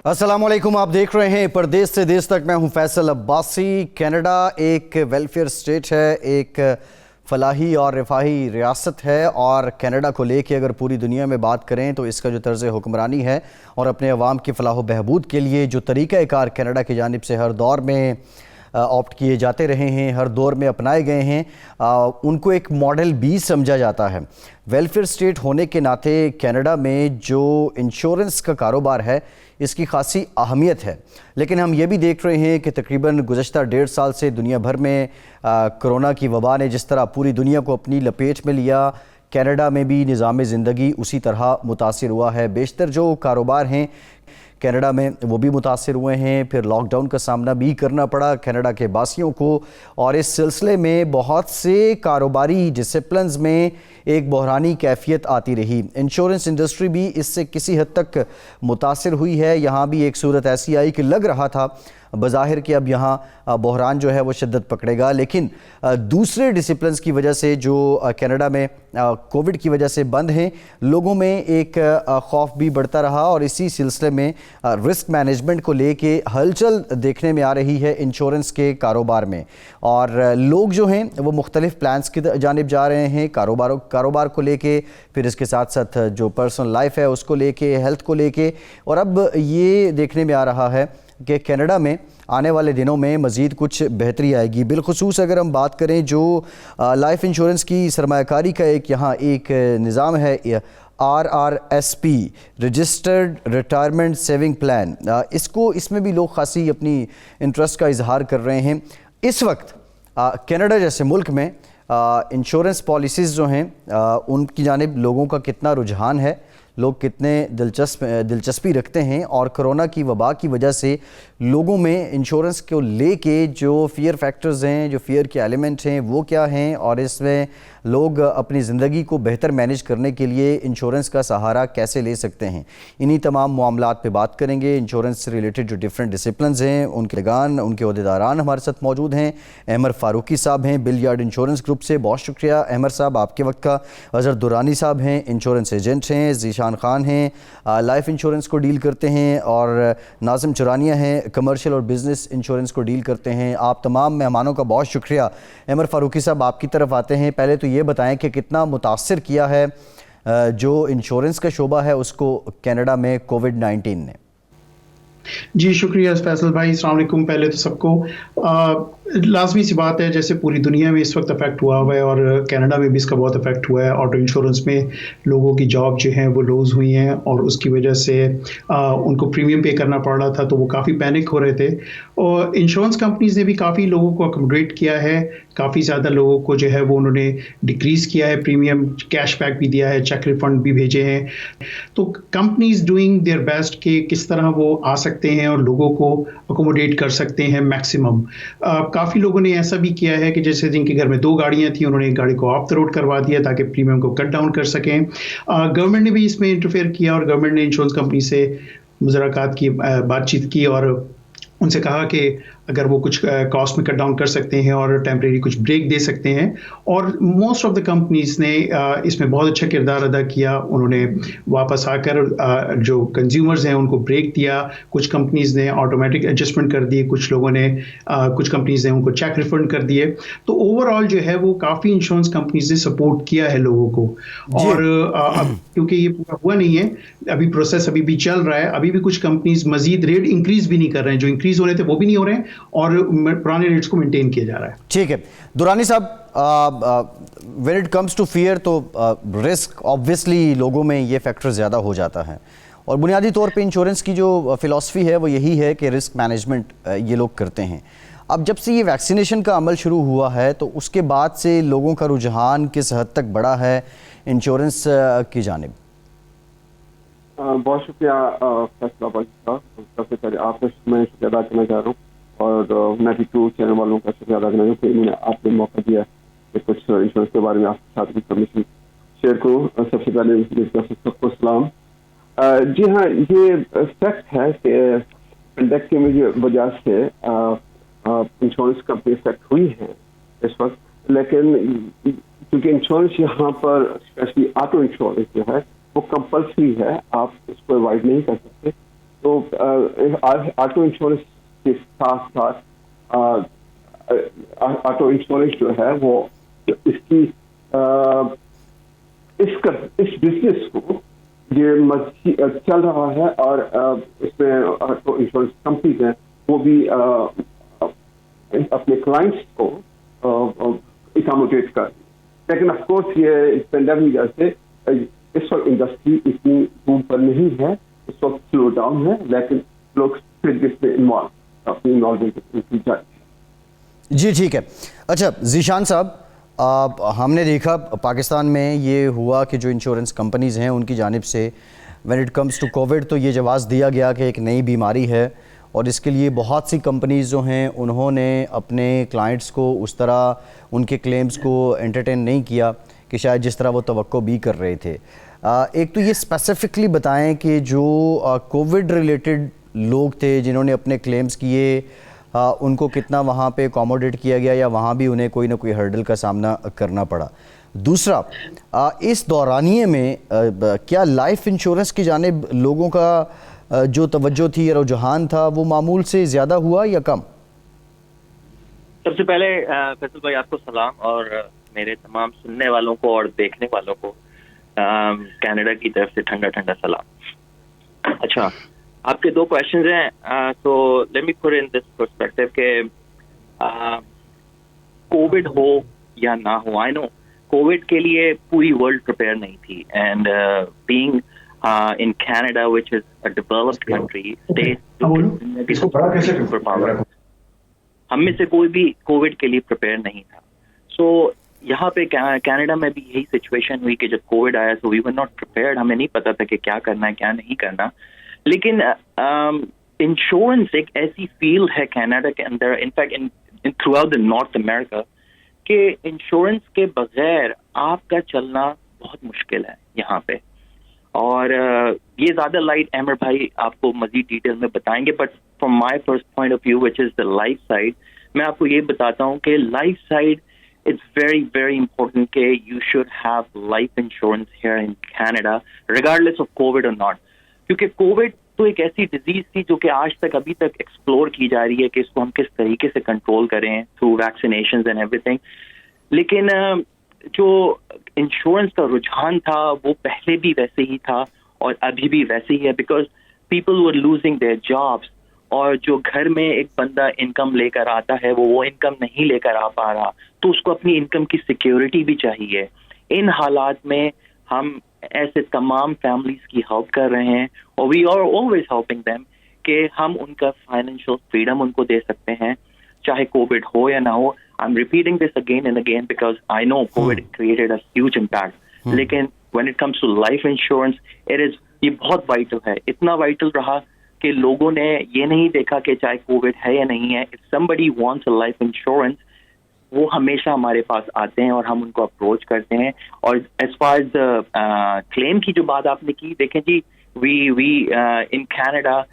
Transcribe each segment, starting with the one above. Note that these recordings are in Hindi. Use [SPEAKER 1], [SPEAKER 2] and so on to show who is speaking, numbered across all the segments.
[SPEAKER 1] अस्सलाम वालेकुम, आप देख रहे हैं परदेश से देश तक। मैं हूं फैसल अब्बासी। कनाडा एक वेलफेयर स्टेट है, एक फलाही और रिफाही रियासत है, और कनाडा को लेके अगर पूरी दुनिया में बात करें तो इसका जो तर्ज़ हुक्मरानी है और अपने अवाम की फलाह बहबूद के लिए जो तरीक़ाकार कनाडा की जानिब से हर दौर में ऑप्ट किए जाते रहे हैं, हर दौर में अपनाए गए हैं, उनको एक मॉडल भी समझा जाता है। वेलफेयर स्टेट होने के नाते कनाडा में जो इंश्योरेंस का कारोबार है इसकी खासी अहमियत है। लेकिन हम ये भी देख रहे हैं कि तकरीबन गुज़श्ता 1.5 साल से दुनिया भर में कोरोना की वबा ने जिस तरह पूरी दुनिया को अपनी लपेट में लिया, कनाडा में भी निज़ाम ज़िंदगी उसी तरह मुतासिर हुआ है। बेशतर जो कारोबार हैं कनाडा में वो भी मुतासिर हुए हैं। फिर लॉकडाउन का सामना भी करना पड़ा कनाडा के बासियों को, और इस सिलसिले में बहुत से कारोबारी डिसिप्लिन्स में एक बहरानी कैफियत आती रही। इंश्योरेंस इंडस्ट्री भी इससे किसी हद तक मुतासिर हुई है। यहाँ भी एक सूरत ऐसी आई कि लग रहा था बज़ाहिर कि अब यहाँ बहरान जो है वो शिद्दत पकड़ेगा, लेकिन दूसरे डिसिप्लिन्स की वजह से जो कनाडा में कोविड की वजह से बंद हैं, लोगों में एक खौफ भी बढ़ता रहा, और इसी सिलसिले में रिस्क मैनेजमेंट को लेके हलचल देखने में आ रही है इंश्योरेंस के कारोबार में। और लोग जो हैं वो मुख्तलिफ प्लान्स की जानिब जा रहे हैं, कारोबार को लेके, फिर इसके साथ साथ जो पर्सनल लाइफ है उसको लेके, हेल्थ को लेके। और अब ये देखने में आ रहा है कि कनाडा में आने वाले दिनों में मज़ीद कुछ बेहतरी आएगी। बिलखुसूस अगर हम बात करें जो लाइफ इंश्योरेंस की सरमायाकारी का एक यहाँ एक निज़ाम है, RRSP, registered retirement saving plan, इसमें भी लोग खासी अपनी इंटरेस्ट का इजहार कर रहे हैं। इस वक्त कनाडा जैसे मुल्क में इंश्योरेंस पॉलिसीज़ जो हैं उनकी जानिब लोगों का कितना रुझान है, लोग कितने दिलचस्पी रखते हैं, और कोरोना की वबा की वजह से लोगों में इंश्योरेंस को लेके जो फियर फैक्टर्स हैं, जो फियर के एलिमेंट हैं वो क्या हैं, और इसमें लोग अपनी ज़िंदगी को बेहतर मैनेज करने के लिए इंश्योरेंस का सहारा कैसे ले सकते हैं। इन्हीं तमाम मामलात पे बात करेंगे। इंश्योरेंस से रिलेटेड जो डिफरेंट डिसिप्लिन्स हैं उनके लगान, उनके अहदेदारान हमारे साथ मौजूद हैं। अहमर फ़ारूकी साहब हैं बिलयार्ड इंश्योरेंस ग्रुप से, बहुत शुक्रिया अहमर साहब आपके वक्त का। अज़हर दुरानी साहब हैं इंश्योरेंस एजेंट हैं। ज़ीशान खान हैं लाइफ इंश्योरेंस को डील करते हैं, और नाज़िम चुरानिया हैं कमर्शियल और बिज़नेस इंश्योरेंस को डील करते हैं। आप तमाम मेहमानों का बहुत शुक्रिया। अहमर फ़ारूकी साहब आपकी तरफ आते हैं। पहले तो ये बताएं कि कितना मुतासिर किया है जो इंश्योरेंस का शोबा है उसको कनाडा में कोविड-19 ने।
[SPEAKER 2] जी शुक्रिया फैसल भाई, अस्सलाम वालेकुम। पहले तो सबको लाजमी सी बात है, जैसे पूरी दुनिया में इस वक्त अफेक्ट हुआ है और कनाडा में भी इसका बहुत इफेक्ट हुआ है। ऑटो इंश्योरेंस में लोगों की जॉब जो है वो लूज़ हुई हैं, और उसकी वजह से उनको प्रीमियम पे करना पड़ रहा था, तो वो काफ़ी पैनिक हो रहे थे। और इंश्योरेंस कंपनीज ने भी काफ़ी लोगों को अकोमोडेट किया है, काफ़ी ज़्यादा लोगों को जो है वो उन्होंने डिक्रीज़ किया है प्रीमियम, कैशबैक भी दिया है, चेक रिफंड भी भेजे हैं। तो कंपनीज डूइंग देयर बेस्ट कि किस तरह वो आ सकते हैं और लोगों को अकोमोडेट कर सकते हैं मैक्सिमम। काफ़ी लोगों ने ऐसा भी किया है कि जैसे जिनके घर में 2 गाड़ियां थी, उन्होंने एक गाड़ी को ऑफ द रोड करवा दिया ताकि प्रीमियम को कट डाउन कर सकें। गवर्नमेंट ने भी इसमें इंटरफेयर किया, और गवर्नमेंट ने इंश्योरेंस कंपनी से मुज़ाकरात की, बातचीत की, और उनसे कहा कि अगर वो कुछ कॉस्ट में कट डाउन कर सकते हैं और टेम्परेरी कुछ ब्रेक दे सकते हैं। और मोस्ट ऑफ द कंपनीज ने इसमें बहुत अच्छा किरदार अदा किया। उन्होंने वापस आकर जो कंज्यूमर्स हैं उनको ब्रेक दिया। कुछ कंपनीज ने ऑटोमेटिक एडजस्टमेंट कर दिए, कुछ लोगों ने कुछ कंपनीज ने उनको चेक रिफंड कर दिए। तो ओवरऑल जो है वो काफ़ी इंश्योरेंस कंपनीज ने सपोर्ट किया है लोगों को। और अब क्योंकि ये पूरा हुआ नहीं है, अभी प्रोसेस अभी भी चल रहा है, अभी भी कुछ कंपनीज मजीद रेट इंक्रीज भी नहीं कर रहे हैं, जो इंक्रीज हो रहे थे वो भी नहीं हो रहे हैं, और पुराने रेट्स को मेंटेन किया जा रहा है।
[SPEAKER 1] ठीक है दुरानी साहब, when it comes to fear तो रिस्क ऑब्वियसली लोगों में ये फैक्टर ज़्यादा हो जाता है, और बुनियादी तौर पे इंश्योरेंस की जो फ़िलॉसफी है वो यही है कि रिस्क मैनेजमेंट ये लोग करते हैं। अब जब से ये वैक्सीनेशन का अमल शुरू हुआ है तो उसके बाद से लोगों का रुझान किस हद तक बढ़ा है इंश्योरेंस की जानिब?
[SPEAKER 3] बहुत शुक्रिया फैसला भाई साहब। सबसे पहले आपका मैं शुक्रिया अदा करना चाह रहा हूँ, और मैं भी टू चैनल वालों का शुक्रिया अदा करना चाहूँ कि इन्होंने आपको मौका दिया कि कुछ इंश्योरेंस के बारे में आपके साथ इन्फॉर्मेशन शेयर करूँ। सबसे पहले सबको सलाम। जी हाँ, ये फैक्ट है कि पेंडेमिक की वजह से इंश्योरेंस कंपनी इफेक्ट हुई है इस वक्त, लेकिन क्योंकि इंश्योरेंस यहाँ पर स्पेशली ऑटो इंश्योरेंस जो है वो कंपल्सरी है, आप इसको अवॉइड नहीं कर सकते। तो ऑटो इंश्योरेंस के साथ साथ ऑटो इंश्योरेंस जो है वो इसकी इस बिजनेस को ये चल रहा है, और इसमें ऑटो इंश्योरेंस कंपनीज हैं वो भी अपने क्लाइंट्स को इकोमोडेट कर। लेकिन ऑफ कोर्स ये इस पेंडेमिक की वजह से इस वक्त इंडस्ट्री इतनी बूम पर नहीं है, इस वक्त स्लो डाउन है, लेकिन लोग फिर इसमें इन्वॉल्व अपनी इन्वॉल्वमेंट जाए।
[SPEAKER 1] जी ठीक है। अच्छा ज़ीशान साहब, हमने देखा पाकिस्तान में ये हुआ कि जो इंश्योरेंस कंपनीज़ हैं उनकी जानिब से when it comes to COVID तो ये जवाब दिया गया कि एक नई बीमारी है, और इसके लिए बहुत सी कंपनीज़ जो हैं उन्होंने अपने क्लाइंट्स को उस तरह उनके क्लेम्स को एंटरटेन नहीं किया कि शायद जिस तरह वो तवक्को भी कर रहे थे। एक तो ये स्पेसिफ़िकली बताएं कि जो कोविड रिलेटेड लोग थे जिन्होंने अपने क्लेम्स किए, उनको कितना वहाँ पे अकोमोडेट किया गया या वहाँ भी उन्हें कोई ना कोई हर्डल का सामना करना पड़ा। दूसरा, इस दौरानिए में क्या लाइफ इंश्योरेंस की जानिब लोगों का जो तवज्जो थी या रुझान था वो मामूल से ज़्यादा हुआ या कम?
[SPEAKER 4] सबसे पहले फैसल भाई आपको सलाम, और मेरे तमाम सुनने वालों को और देखने वालों को कनाडा की तरफ से ठंडा ठंडा सलाम। अच्छा, आपके दो क्वेश्चंस हैं, तो let me put in this perspective के कोविड हो या ना हो, आई नो कोविड के लिए पूरी वर्ल्ड प्रिपेयर नहीं थी, and being in Canada, which is a developed country, हम में से कोई भी कोविड के लिए प्रिपेयर नहीं था। सो यहाँ पे कनाडा में भी यही सिचुएशन हुई कि जब कोविड आया तो वी वर नॉट प्रिपेयर्ड, हमें नहीं पता था कि क्या करना है क्या नहीं करना। लेकिन इंश्योरेंस एक ऐसी फील्ड है कनाडा के अंदर, in fact in through out the north America, कि इंश्योरेंस के बगैर आपका चलना बहुत मुश्किल है यहाँ पे। और ये ज़्यादा लाइट अमर भाई आपको मजीद डिटेल में बताएंगे, but from my first point of view which is the life side, मैं आपको ये बताता हूँ कि life side it's very very important कि you should have life insurance here in Canada regardless of COVID और नॉट, क्योंकि कोविड तो एक ऐसी डिजीज थी जो कि आज तक अभी तक एक्सप्लोर की जा रही है कि इसको हम किस तरीके से कंट्रोल करें थ्रू वैक्सीनेशंस एंड एवरीथिंग। लेकिन जो इंश्योरेंस का रुझान था वो पहले भी वैसे ही था और अभी भी वैसे ही है, because people were losing their jobs, और जो घर में एक बंदा इनकम लेकर आता है वो इनकम नहीं लेकर आ पा रहा, तो उसको अपनी इनकम की सिक्योरिटी भी चाहिए। इन हालात में हम ऐसे तमाम फैमिलीज की हेल्प कर रहे हैं, और we are always helping them कि हम उनका फाइनेंशियल फ्रीडम उनको दे सकते हैं, चाहे कोविड हो या ना हो। I'm repeating this again and again because I know COVID created a huge impact. लेकिन when it comes to life insurance, ये बहुत वाइटल है, इतना वाइटल रहा कि लोगों ने ये नहीं देखा कि चाहे कोविड है या नहीं है, if somebody wants a life insurance, वो हमेशा हमारे पास आते हैं और हम उनको अप्रोच करते हैं। और as far as the claim की जो बात आपने की, देखें जी, we in Canada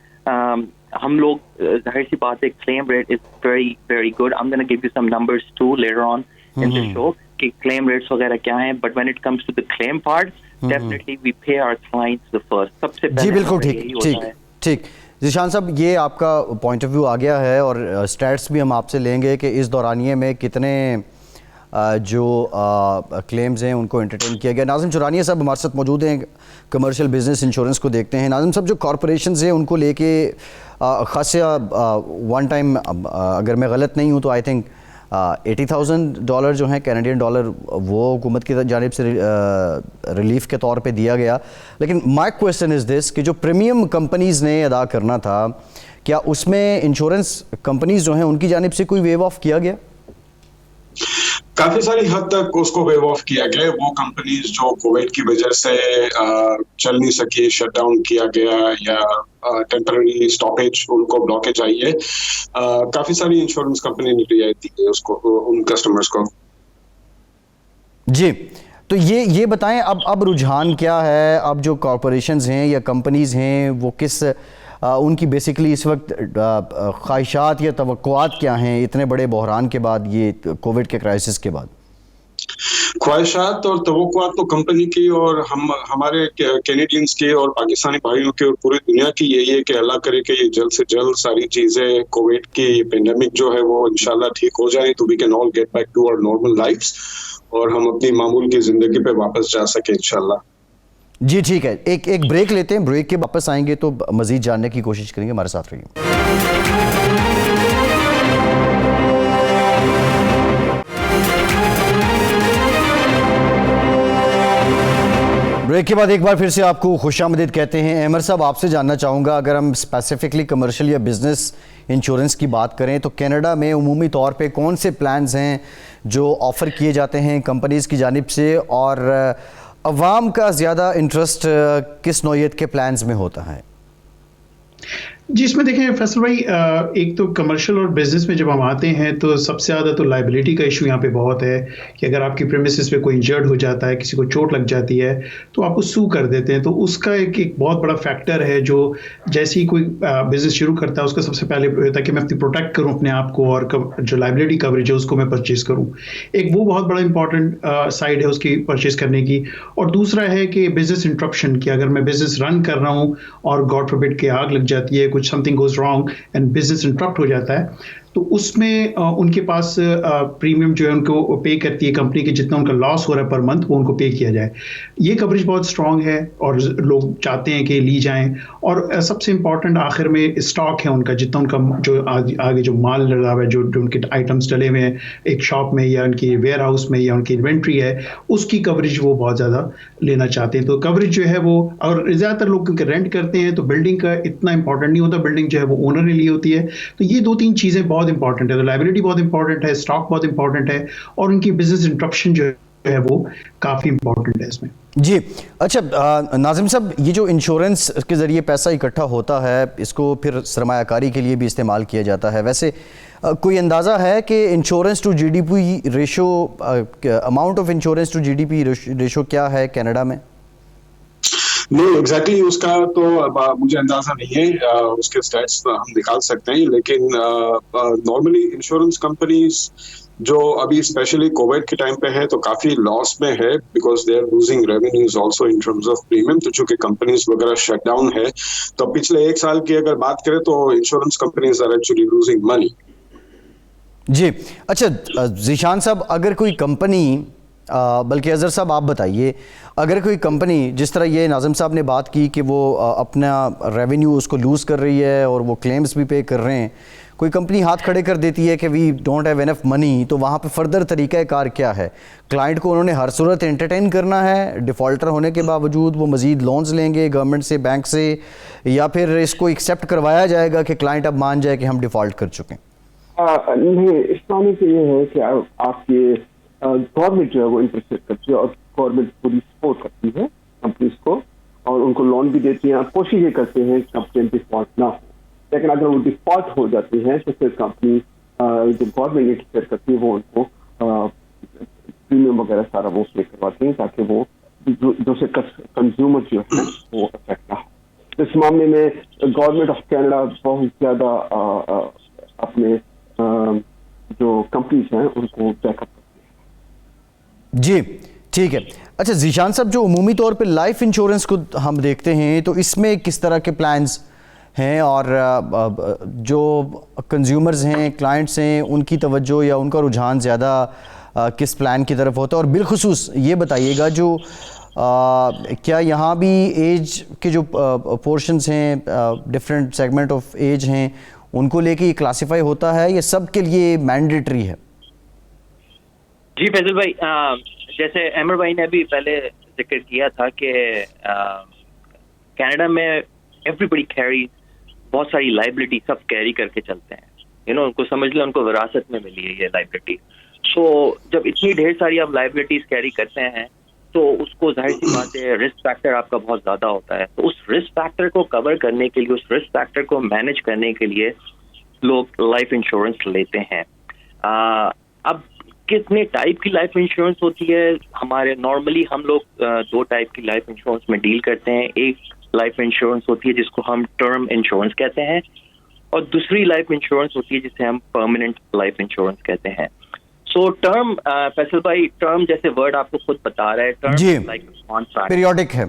[SPEAKER 4] हम लोग जाहिर सी बात है, claim rate is very very good. I am gonna give you some numbers to later on in the show कि क्लेम रेट्स वगैरह क्या हैं, but when it comes to the claim part, definitely we pay our clients the first. सबसे पहले
[SPEAKER 1] जी बिल्कुल ठीक। ज़ीशान साहब, ये आपका पॉइंट ऑफ व्यू आ गया है, और स्टैट्स भी हम आपसे लेंगे कि इस दौरानिए में कितने जो क्लेम्स हैं उनको एंटरटेन किया गया। नाज़िम चुरानिया साहब हमारे साथ मौजूद हैं, कमर्शियल बिजनेस इंश्योरेंस को देखते हैं। नाज़िम साहब, जो कॉरपोरेशंस हैं उनको लेके खासा वन टाइम, अगर मैं गलत नहीं हूँ तो आई थिंक $80,000 जो हैं कैनेडियन डॉलर, वो हुकूमत की जानिब से रिलीफ के तौर पे दिया गया। लेकिन माय क्वेश्चन इज़ दिस कि जो प्रीमियम कंपनीज़ ने अदा करना था, क्या उसमें इंश्योरेंस कंपनीज़ जो हैं उनकी जानिब से कोई वेव ऑफ किया गया?
[SPEAKER 5] काफी सारी हद तक उसको वेव ऑफ किया गया। वो कंपनीज जो कोविड की वजह से चल नहीं सकी, शटडाउन किया गया या टेम्पररी स्टॉपेज, उनको ब्लॉकेज आई है, काफी सारी इंश्योरेंस कंपनी ने रियायत दी है उसको, उन कस्टमर्स को।
[SPEAKER 1] जी, तो ये बताएं अब रुझान क्या है? अब जो कॉरपोरेशंस हैं या कंपनीज हैं वो किस उनकी बेसिकली इस वक्त ख्वाहिशात या तवक्कुआत क्या हैं इतने बड़े बहरान के बाद, ये कोविड के क्राइसिस के बाद?
[SPEAKER 5] ख्वाहिशात और तवक्कुआत तो कंपनी की और हमारे कैनेडियंस की और पाकिस्तानी भाइयों की और पूरी दुनिया की यही है कि अल्लाह करे कि ये जल्द से जल्द सारी चीजें कोविड की पेंडेमिक जो है वो इंशाल्लाह ठीक हो जाए तो we can all get back to our normal lifes और हम अपनी मामूल की जिंदगी पे वापस जा सके इंशाल्लाह।
[SPEAKER 1] जी ठीक है, एक ब्रेक लेते हैं, ब्रेक के वापस आएंगे तो मजीद जानने की कोशिश करेंगे, हमारे साथ रहिए। ब्रेक के बाद एक बार फिर से आपको खुशामदीद कहते हैं। अमर साहब, आपसे जानना चाहूँगा, अगर हम स्पेसिफिकली कमर्शियल या बिजनेस इंश्योरेंस की बात करें तो कनाडा में उमूमी तौर पे कौन से प्लान्स हैं जो ऑफ़र किए जाते हैं कंपनीज़ की जानिब से, और अवाम का ज़्यादा इंटरेस्ट किस नौइयत के प्लान्स में होता है?
[SPEAKER 2] जी, इसमें देखें फैसल भाई, एक तो कमर्शियल और बिजनेस में जब हम आते हैं तो सबसे ज़्यादा तो लाइबिलिटी का इशू यहाँ पे बहुत है कि अगर आपकी प्रेमिसेस पे कोई इंजर्ड हो जाता है, किसी को चोट लग जाती है तो आपको सू कर देते हैं। तो उसका एक बहुत बड़ा फैक्टर है जो जैसे ही कोई बिजनेस शुरू करता है उसका सबसे पहले होता है कि मैं अपनी प्रोटेक्ट करूँ अपने आप को और जो लाइबिलिटी कवरेज है उसको मैं परचेज करूँ। एक वो बहुत बड़ा इंपॉर्टेंट साइड है उसकी परचेज करने की। और दूसरा है कि बिजनेस इंटरप्शन, कि अगर मैं बिजनेस रन कर रहा हूँ और गॉड फॉरबिड के आग लग जाती है, कुछ something goes wrong and business interrupt हो जाता है, तो उसमें उनके पास प्रीमियम जो है उनको पे करती है कंपनी के, जितना उनका लॉस हो रहा है पर मंथ वो उनको पे किया जाए। ये कवरेज बहुत स्ट्रांग है और लोग चाहते हैं कि ली जाएं। और सबसे इंपॉर्टेंट आखिर में स्टॉक है उनका, जितना उनका जो आगे जो माल लगा हुआ है, जो उनके आइटम्स डले हुए हैं एक शॉप में या उनकी वेयर हाउस में या उनकी इन्वेंट्री है, उसकी कवरेज वो बहुत ज़्यादा लेना चाहते हैं। तो कवरेज जो है वो, और ज़्यादातर लोग क्योंकि रेंट करते हैं तो बिल्डिंग का इतना इंपॉर्टेंट नहीं होता, बिल्डिंग जो है वो ओनर ने ली होती है। तो ये दो तीन चीज़ें बहुत इंपॉर्टेंट है। तो लाइबिलिटी बहुत इंपॉर्टेंट है, स्टॉक बहुत इंपॉर्टेंट है, और उनकी बिजनेस इंटरप्शन जो है वो काफ़ी इंपॉर्टेंट है इसमें। जी
[SPEAKER 1] अच्छा, नाजिम साहब, ये जो इंश्योरेंस के ज़रिए पैसा इकट्ठा होता है इसको फिर सरमायाकारी के लिए भी इस्तेमाल किया जाता है। वैसे कोई अंदाज़ा है कि insurance to GDP ratio, amount of insurance to GDP ratio क्या है कनाडा में?
[SPEAKER 5] नहीं, एग्जैक्टली उसका तो मुझे अंदाजा नहीं है, उसके स्टैट्स हम निकाल सकते हैं, लेकिन नॉर्मली इंश्योरेंस कंपनीज जो अभी स्पेशली कोविड के टाइम पे है तो काफी लॉस में है, because they are losing revenues also in terms of premium. तो चूंकि कंपनीज वगैरह शट डाउन है तो पिछले एक साल की अगर बात करें तो insurance companies are actually losing money.
[SPEAKER 1] जी अच्छा, ज़ीशान साहब, अगर कोई कंपनी, बल्कि अज़हर साहब आप बताइए, अगर कोई कंपनी, जिस तरह ये नाज़िम साहब ने बात की कि वो अपना रेवेन्यू उसको लूज़ कर रही है और वो क्लेम्स भी पे कर रहे हैं, कोई कंपनी हाथ खड़े कर देती है कि we don't have enough money, तो वहाँ पे फर्दर तरीक़ाकार क्या है? क्लाइंट को उन्होंने हर सूरत एंटरटेन करना है, डिफ़ॉल्टर होने के बावजूद वो मज़ीद लोन्स लेंगे गवर्नमेंट से, बैंक से, या फिर इसको एक्सेप्ट करवाया जाएगा कि क्लाइंट अब मान जाए कि हम डिफ़ॉल्ट कर चुके हैं?
[SPEAKER 3] नहीं, इस मामले से ये है कि आप ये गवर्नमेंट जो है वो इंटरेस्ट करती है और गवर्नमेंट पूरी सपोर्ट करती है कंपनीज को और उनको लोन भी देती है। कोशिश ये करते हैं कि कंपनी डिफॉल्ट ना हो, लेकिन अगर वो डिफॉल्ट हो जाती है तो फिर कंपनी जो गवर्नमेंट इंटरेस्ट करती है वो उनको प्रीमियम वगैरह सारा वो पे करवाती है ताकि वो दूसरे कंज्यूमर जो है वो अफेक्ट ना हो। इस मामले में गवर्नमेंट ऑफ कनाडा बहुत ज़्यादा अपने जो कंपनीज हैं उनको बैकअप।
[SPEAKER 1] जी ठीक है। अच्छा ज़ीशान साहब, जो उमूमी तौर पे लाइफ इंश्योरेंस को हम देखते हैं तो इसमें किस तरह के प्लान्स हैं और जो कंज्यूमर्स हैं, क्लाइंट्स हैं, उनकी तवज्जो या उनका रुझान ज़्यादा किस प्लान की तरफ होता है? और बिलखुसूस ये बताइएगा जो क्या यहाँ भी एज के जो पोर्शंस हैं, डिफरेंट सेगमेंट ऑफ एज हैं, उनको लेके ये क्लासिफाई होता है या सब के लिए मैंडेटरी है?
[SPEAKER 4] जी फैजल भाई, जैसे अमर भाई ने अभी पहले जिक्र किया था कि कनाडा में एवरीबडी कैरी, बहुत सारी लाइबिलिटी सब कैरी करके चलते हैं, उनको समझ लो उनको विरासत में मिली है ये लाइबिलिटी। सो जब इतनी ढेर सारी आप लाइबिलिटीज कैरी करते हैं तो उसको जाहिर सी बात है रिस्क फैक्टर आपका बहुत ज़्यादा होता है। तो उस रिस्क फैक्टर को कवर करने के लिए, उस रिस्क फैक्टर को मैनेज करने के लिए लोग लाइफ इंश्योरेंस लेते हैं। अब कितने टाइप की लाइफ इंश्योरेंस होती है? हमारे नॉर्मली हम लोग दो टाइप की लाइफ इंश्योरेंस में डील करते हैं। एक लाइफ इंश्योरेंस होती है जिसको हम टर्म इंश्योरेंस कहते हैं और दूसरी लाइफ इंश्योरेंस होती है जिसे हम परमानेंट लाइफ इंश्योरेंस कहते हैं। सो टर्म फैसल भाई, टर्म जैसे वर्ड आपको खुद बता रहा है,
[SPEAKER 1] जी।
[SPEAKER 4] Term like contract.
[SPEAKER 1] पीरियोडिक है।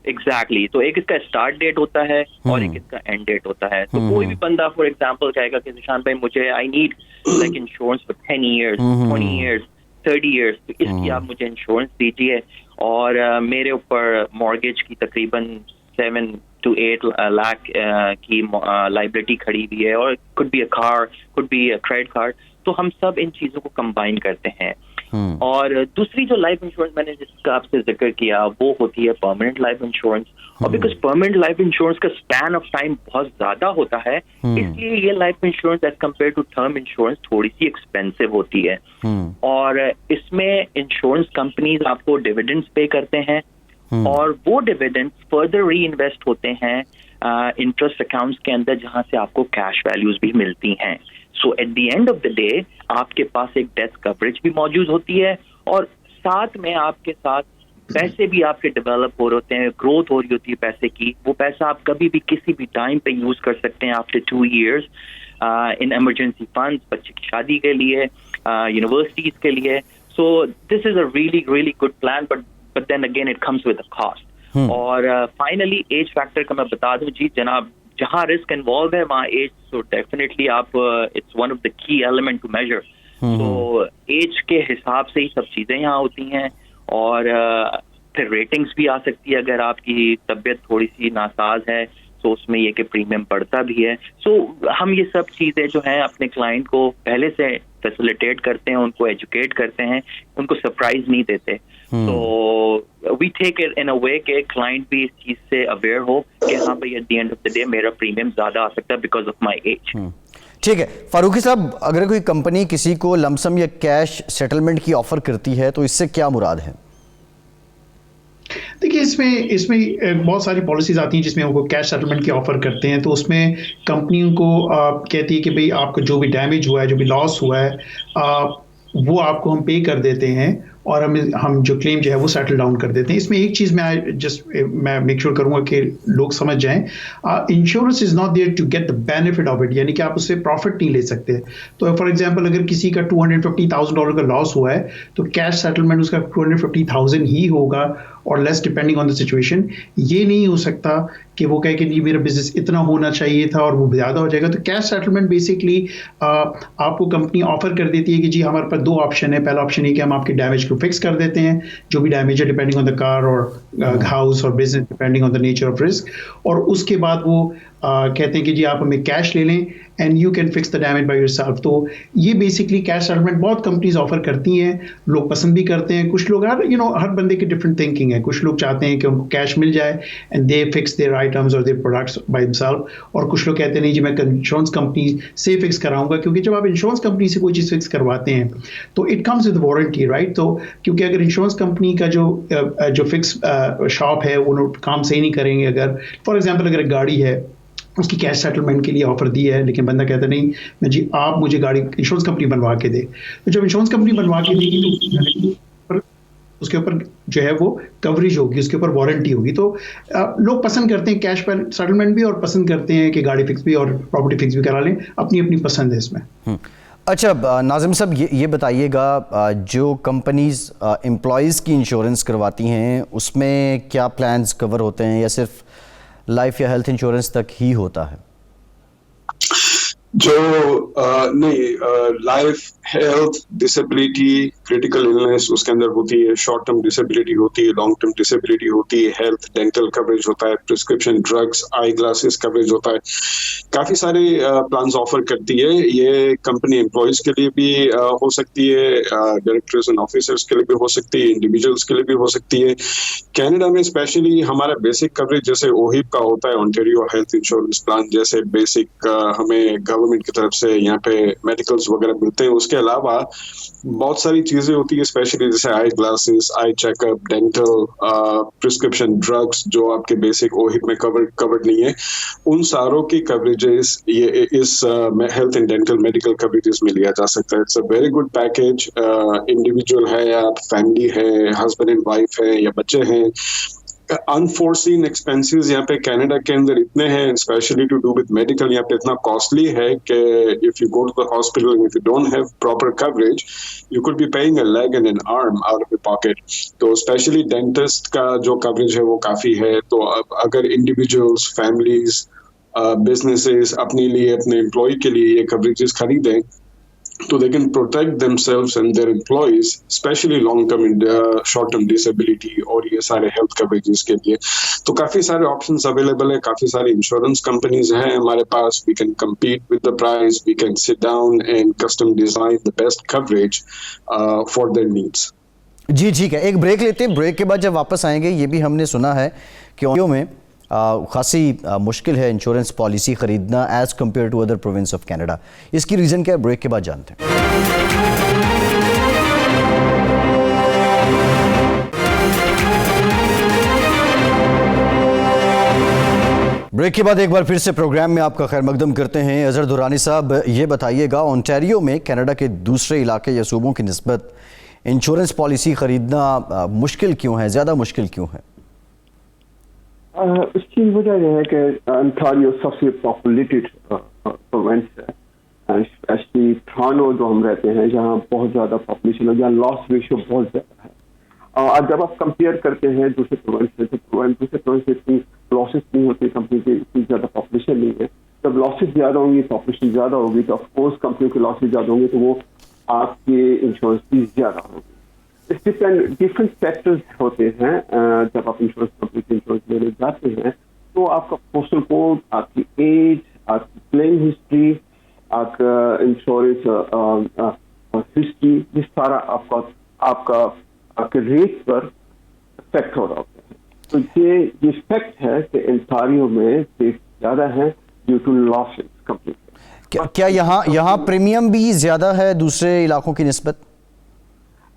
[SPEAKER 4] एग्जैक्टली तो एक इसका स्टार्ट डेट होता है और एक इसका एंड डेट होता है। तो कोई भी बंदा फॉर एग्जांपल कहेगा कि निशान भाई मुझे I need like insurance for 10 years, 20 years, 30 years, तो इसकी आप मुझे इंश्योरेंस दीजिए और मेरे ऊपर मॉर्गेज की तकरीबन 7 to 8 लाख की लाइबिलिटी खड़ी हुई है, और could be a car, could be a credit card. तो हम सब इन चीजों को कंबाइन करते हैं। और दूसरी जो लाइफ इंश्योरेंस मैंने जिसका आपसे जिक्र किया वो होती है परमानेंट लाइफ इंश्योरेंस। और बिकॉज परमानेंट लाइफ इंश्योरेंस का स्पैन ऑफ टाइम बहुत ज्यादा होता है, इसलिए ये life insurance as compared to term insurance थोड़ी सी एक्सपेंसिव होती है। और इसमें इंश्योरेंस कंपनीज आपको डिविडेंड्स पे करते हैं और वो डिविडेंड्स फर्दर री इन्वेस्ट होते हैं इंटरेस्ट अकाउंट्स के अंदर, जहां से आपको कैश वैल्यूज भी मिलती हैं। So at the end of the day आपके पास एक डेथ कवरेज भी मौजूद होती है, और साथ में आपके साथ पैसे भी आपके डेवलप हो रहे होते हैं, ग्रोथ हो रही होती है पैसे की। वो पैसा आप कभी भी किसी भी टाइम पे यूज कर सकते हैं after 2 years in emergency funds, बच्चे की शादी के लिए, यूनिवर्सिटीज के लिए। So this is a really good plan, but then again it comes with a cost. और फाइनली एज फैक्टर का मैं बता दूं जी जनाब, जहां रिस्क इन्वॉल्व है वहां एज, सो डेफिनेटली आप it's one of the key element to measure. तो एज के हिसाब से ही सब चीजें यहाँ होती हैं, और फिर रेटिंग्स भी आ सकती है अगर आपकी तबीयत थोड़ी सी नासाज है, तो उसमें ये कि प्रीमियम बढ़ता भी है। सो हम ये सब चीजें जो हैं अपने क्लाइंट को पहले से फैसिलिटेट करते हैं, उनको एजुकेट करते हैं, उनको सरप्राइज नहीं देते। तो वी टेक इट इन अ वे कि क्लाइंट भी इस चीज से अवेयर हो कि हाँ भाई eight the end of the day मेरा प्रीमियम ज्यादा आ सकता है बिकॉज ऑफ माय एज।
[SPEAKER 1] ठीक है फारूकी साहब, अगर कोई कंपनी किसी को लमसम या कैश सेटलमेंट की ऑफर करती है तो इससे क्या मुराद है?
[SPEAKER 2] देखिए इसमें बहुत सारी पॉलिसीज आती हैं जिसमें वो कैश सेटलमेंट की ऑफर करते हैं। तो उसमें कंपनियों को कहती है कि भाई आपको जो भी डैमेज हुआ है, जो भी लॉस हुआ है, वो आपको हम पे कर देते हैं और हम जो क्लेम जो है वो सेटल डाउन कर देते हैं। इसमें एक चीज़ मैं मेक श्योर करूंगा कि लोग समझ जाएं, insurance is not there to get the benefit of it, यानी कि आप उससे प्रॉफिट नहीं ले सकते। तो फॉर एग्जांपल अगर किसी का $250,000 का लॉस हुआ है तो कैश सेटलमेंट उसका 250,000 ही होगा और less depending on the situation. ये नहीं हो सकता कि वो कहे कि नहीं मेरा बिजनेस इतना होना चाहिए था और वो ज़्यादा हो जाएगा। तो कैश सेटलमेंट बेसिकली आपको कंपनी ऑफर कर देती है कि जी हमारे पास 2 ऑप्शन है। पहला ऑप्शन ये कि हम आपके डैमेज को फिक्स कर देते हैं, जो भी डैमेज है डिपेंडिंग ऑन द कार और हाउस और business, depending on the nature of risk. और उसके बाद वो कहते हैं कि जी आप हमें कैश ले लें and you can fix the damage by yourself. तो ये बेसिकली कैश सेटलमेंट बहुत कंपनीज ऑफर करती हैं, लोग पसंद भी करते हैं। कुछ लोग हर बंदे की डिफरेंट थिंकिंग है। कुछ लोग चाहते हैं कि उनको कैश मिल जाए and they fix there items और देयर प्रोडक्ट्स बाय हिमसेल्फ, और कुछ लोग कहते हैं नहीं जी मैं इंश्योरेंस कंपनी से फिक्स कराऊंगा, क्योंकि जब आप इंश्योरेंस कंपनी से कोई चीज़ फिक्स करवाते हैं तो it comes with warranty, right. तो क्योंकि अगर इंश्योरेंस कंपनी का जो फिक्स शॉप है वो काम सही नहीं करेंगे, अगर फॉर एग्जाम्पल अगर एक गाड़ी है उसकी कैश सेटलमेंट के लिए ऑफर दी है, लेकिन बंदा कहता नहीं मैं जी आप मुझे गाड़ी इंश्योरेंस कंपनी बनवा के दे, तो जब इंश्योरेंस कंपनी बनवा के देगी तो उसके ऊपर जो है वो कवरेज होगी, उसके ऊपर वारंटी होगी। तो लोग पसंद करते हैं कैश पर सेटलमेंट भी और पसंद करते हैं कि गाड़ी फिक्स भी और प्रॉपर्टी फिक्स भी करा लें, अपनी अपनी पसंद है इसमें।
[SPEAKER 1] अच्छा नाजिम साहब, ये बताइएगा जो कंपनीज एम्प्लॉयज़ की इंश्योरेंस करवाती हैं उसमें क्या प्लान्स कवर होते हैं या सिर्फ लाइफ या हेल्थ इंश्योरेंस तक ही होता है?
[SPEAKER 5] जो नहीं, life, health, disability, critical illness उसके अंदर होती है, शॉर्ट टर्म डिसेबिलिटी होती है, लॉन्ग टर्म डिसेबिलिटी होती है, हेल्थ डेंटल कवरेज होता है, prescription drugs, eye glasses coverage होता है। काफी सारे प्लान्स ऑफर करती है। ये कंपनी एम्प्लॉयज के लिए भी हो सकती है, डायरेक्टर्स एंड ऑफिसर्स के लिए भी हो सकती है, इंडिविजुअल्स के लिए भी हो सकती है। कनाडा में स्पेशली हमारा बेसिक कवरेज जैसे ओहिप का होता है, ओंटारियो हेल्थ इंश्योरेंस प्लान, जैसे बेसिक हमें गवर्नमेंट की तरफ से यहाँ पे मेडिकल्स वगैरह मिलते हैं। उसके अलावा बहुत सारी चीजें होती है, स्पेशली जैसे eye glasses, eye checkup, dental, prescription drugs जो आपके बेसिक ओहिप में कवर्ड नहीं है, उन सारों की कवरेजेस ये इस health and dental medical coverages में लिया जा सकता है। It's a very good package. Individual है या फैमिली है, हस्बैंड एंड वाइफ है या बच्चे हैं, अनफोर्सीन एक्सपेंसेस यहाँ पे कनाडा के अंदर इतने हैं, specially to do with medical, यहाँ पे इतना कॉस्टली है कि if you go to the hospital if you don't have proper coverage you could be paying a leg and an arm out of your pocket. तो स्पेशली डेंटिस्ट का जो कवरेज है वो काफी है। तो अगर इंडिविजुअल्स, फैमिलीज, बिजनेसेस अपने लिए, अपने एम्प्लॉय के लिए ये कवरेजेस खरीदें तो they can protect themselves and their employees, especially long term and short term disability और ये सारे health coverages के लिए। तो काफी सारे options available है, काफी सारी insurance companies हैं हमारे पास। We can compete with the price, we can sit down and custom design the best coverage for their needs।
[SPEAKER 1] जी ठीक है, एक ब्रेक लेते हैं। ब्रेक के बाद जब वापस आएंगे, ये भी हमने सुना है कि ओंटारियो में खासी मुश्किल है इंश्योरेंस पॉलिसी ख़रीदना as compared to other province of Canada. इसकी रीज़न क्या है, ब्रेक के बाद जानते हैं। ब्रेक के बाद एक बार फिर से प्रोग्राम में आपका खैर मकदम करते हैं। अजहर दुरानी साहब, ये बताइएगा, ओंटारियो में कनाडा के दूसरे इलाके या सूबों की निस्बत इंश्योरेंस पॉलिसी ख़रीदना मुश्किल क्यों है, ज़्यादा मुश्किल क्यों है?
[SPEAKER 3] इसकी वजह यह है कि ओंटारियो सबसे पॉपुलेटेड प्रोविंस है, स्पेशली टोरंटो जो हम रहते हैं, जहाँ बहुत ज़्यादा पॉपुलेशन है, जहाँ लॉस रेशियो बहुत ज़्यादा है। और जब आप कंपेयर करते हैं दूसरे प्रोविंस से, तो दूसरे प्रोविंस से इतनी लॉसेस नहीं होती, कंपनी की इतनी ज़्यादा पॉपुलेशन नहीं है। जब लॉसेस ज़्यादा होंगी, पॉपुलेशन ज़्यादा होगी, तो ऑफकोर्स कंपनियों के लॉसेस ज़्यादा होंगे, तो वो आपके इंश्योरेंस फीस ज़्यादा होगी। डिफरेंट फैक्टर्स होते हैं जब आप इंश्योरेंस कंपनी से इंश्योरेंस लेने जाते हैं। तो आपका पोस्टल कोड, आपकी एज, आपकी क्लेम हिस्ट्री, आपका इंश्योरेंस हिस्ट्री, ये सारा आपके रेट पर इफेक्ट हो रहा होता है। तो ये फैक्ट है कि ओंटारियो में रेट ज़्यादा है ड्यू टू लॉसेस कंपनी।
[SPEAKER 1] क्या यहाँ प्रीमियम भी ज़्यादा है दूसरे इलाकों की निस्बत?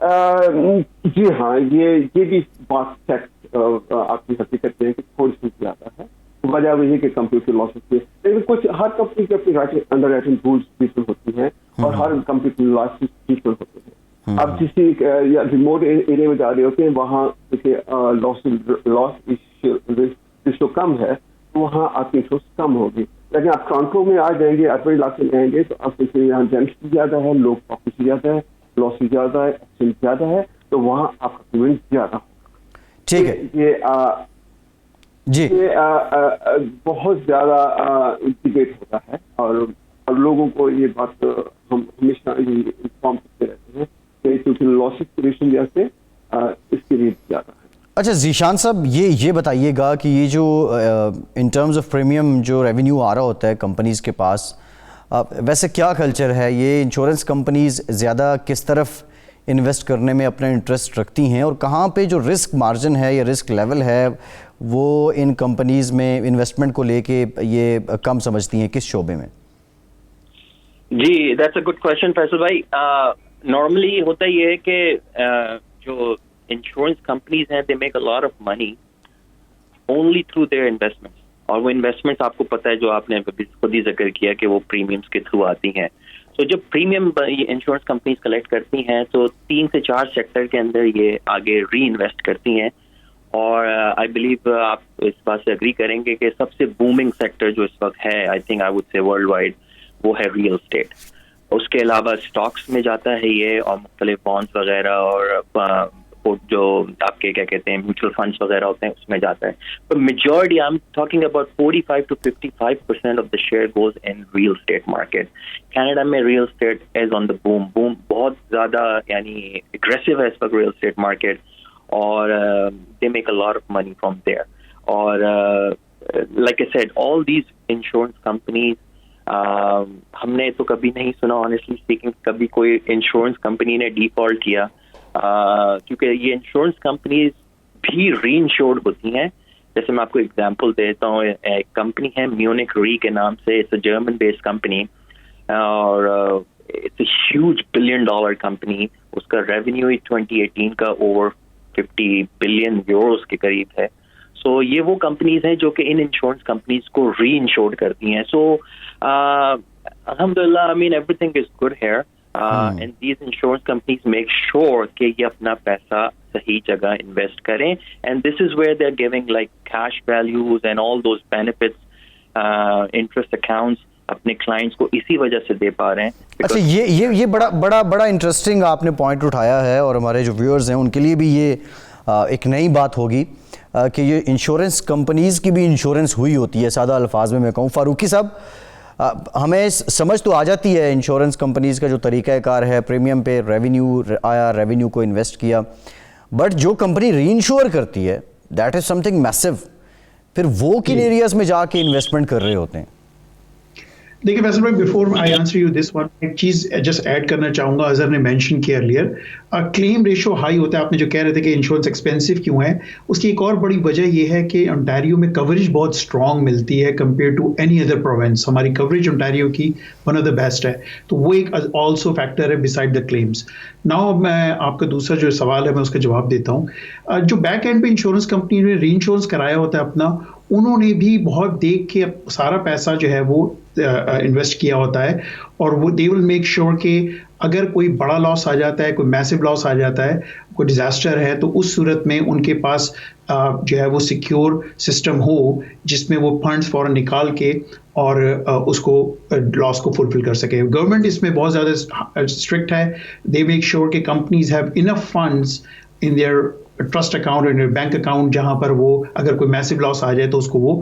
[SPEAKER 3] जी हाँ, ये भी बात फैक्ट आपकी हकीकत है कि थोड़ी सी ज़्यादा है। वजह वही है कि कंपनी के लॉसेस के, लेकिन कुछ हर कंपनी की अपनी अंडर राइटिंग रूल्स डिफरेंट होती हैं और हर कंपनी के लॉसेस डिफरेंट होते हैं। अब किसी या रिमोट एरिया में जा रहे होते हैं, वहाँ लॉस रेशियो कम है, तो वहाँ आपकी इंश्योरेंस कम होगी। लेकिन आप टोरंटो में आ जाएंगे, अर्बन इलाके में आएंगे, तो आपके यहाँ डेंसिटी ज़्यादा है, लोग पॉपुलेशन ज़्यादा है, लॉस ज़्यादा है, एक्सीडेंट ज़्यादा है, तो वहाँ आपका पेमेंट ज़्यादा होगा।
[SPEAKER 1] ठीक है,
[SPEAKER 3] ये बहुत ज़्यादा डिबेट होता है और लोगों को ये बात हम हमेशा इन्फॉर्म करते रहते हैं कि क्योंकि लॉसेस की रेशियो से इसकी रेट ज़्यादा है।
[SPEAKER 1] अच्छा जीशान साहब, ये बताइएगा कि ये जो इन टर्म्स ऑफ प्रीमियम जो रेवेन्यू आ रहा होता है कंपनीज़ के पास, वैसे क्या कल्चर है? ये इंश्योरेंस कंपनीज ज़्यादा किस तरफ इन्वेस्ट करने में अपना इंटरेस्ट रखती हैं और कहाँ पे जो रिस्क मार्जिन है या रिस्क लेवल है वो इन कंपनीज में इन्वेस्टमेंट को लेके ये कम समझती हैं, किस शोबे में?
[SPEAKER 4] जी, that's a good question Faisal भाई। नॉर्मली होता ये है कि जो इंश्योरेंस कंपनीज हैं, दे make a lot of money only through their investments, और वो इन्वेस्टमेंट्स आपको पता है जो आपने खुद ही जिक्र किया कि वो प्रीमियम्स के थ्रू आती हैं। तो जब प्रीमियम इंश्योरेंस कंपनीज कलेक्ट करती हैं तो 3 से 4 सेक्टर के अंदर ये आगे री इन्वेस्ट करती हैं। और आई बिलीव आप इस बात से एग्री करेंगे कि सबसे बूमिंग सेक्टर जो इस वक्त है, I think I would say world wide, वो है रियल एस्टेट। उसके अलावा स्टॉक्स में जाता है ये, और मुख्तलिफ बॉन्ड्स वगैरह और जो आपके क्या कहते हैं म्यूचुअल फंड्स वगैरह होते हैं उसमें जाता है। पर majority, I am talking about 45 to 55% of the share goes in real estate market. Canada में real estate is on the boom बहुत ज़्यादा, यानी एग्रेसिव है इस वक्त रियल एस्टेट मार्केट, और they make a lot of money from there. और like I said, all these insurance companies, हमने तो कभी नहीं सुना ऑनेस्टली स्पीकिंग कभी कोई इंश्योरेंस कंपनी ने डिफॉल्ट किया, क्योंकि ये इंश्योरेंस कंपनीज भी री इंश्योर्ड होती हैं। जैसे मैं आपको एग्जांपल देता हूँ, एक कंपनी है म्यूनिक री के नाम से, it's a German based company और it's a huge $1 billion company. उसका रेवेन्यू 2018 का ओवर 50 बिलियन यूरोस के करीब है। सो ये वो कंपनीज हैं जो कि इन इंश्योरेंस कंपनीज को री इंश्योर्ड करती हैं। सो अल्हम्दुलिल्लाह, I mean everything is good here. And these insurance companies make sure कि ये अपना पैसा सही जगह इन्वेस्ट करें, and this is where they are giving like cash values and all those benefits, interest accounts अपने क्लाइंट्स को इसी वजह से दे पा रहे हैं।
[SPEAKER 1] अच्छा, ये बड़ा इंटरेस्टिंग आपने पॉइंट उठाया है, और हमारे जो व्यूअर्स हैं उनके लिए भी ये एक नई बात होगी कि ये इंश्योरेंस कंपनीज़ की भी इंश्योरेंस हुई होती है। सादा अल्फाज में मैं कहूँ, फारूकी साहब, हमें समझ तो आ जाती है इंश्योरेंस कंपनीज़ का जो तरीक़ाकार है, प्रीमियम पे रेवेन्यू आया, रेवेन्यू को इन्वेस्ट किया, बट जो कंपनी री इंश्योर करती है दैट इज़ समथिंग मैसिव। फिर वो किन एरियाज़ में जाके इन्वेस्टमेंट कर रहे होते हैं?
[SPEAKER 2] देखिए फैसल भाई, before I answer you this one, एक चीज जस्ट ऐड करना चाहूंगा। अजहर ने मेंशन किया अर्लियर, क्लेम रेशियो हाई होता है। आपने जो कह रहे थे कि इंश्योरेंस एक्सपेंसिव क्यों है, उसकी एक और बड़ी वजह यह है कि ओंटारियो में कवरेज बहुत स्ट्रांग मिलती है compare to any other province. हमारी कवरेज ओंटारियो की वन ऑफ द बेस्ट है, तो वो एक ऑल्सो फैक्टर है बिसाइड द क्लेम्स। नाउ मैं आपका दूसरा जो सवाल है मैं उसका जवाब देता हूँ। जो बैक एंड पे इंश्योरेंस कंपनी ने री इंश्योरेंस कराया होता है अपना, उन्होंने भी बहुत देख के सारा पैसा जो है वो इन्वेस्ट किया होता है, और वो दे विल मेक श्योर कि अगर कोई बड़ा लॉस आ जाता है, कोई मैसिव लॉस आ जाता है, कोई डिजास्टर है, तो उस सूरत में उनके पास जो है वो सिक्योर सिस्टम हो जिसमें वो फंड्स फौरन निकाल के और उसको लॉस को फुलफिल कर सके। गवर्नमेंट इसमें बहुत ज़्यादा स्ट्रिक्ट है। दे मेक श्योर कि companies have enough funds in their trust account और बैंक अकाउंट, जहां पर वो अगर कोई मैसिव लॉस आ जाए तो उसको वो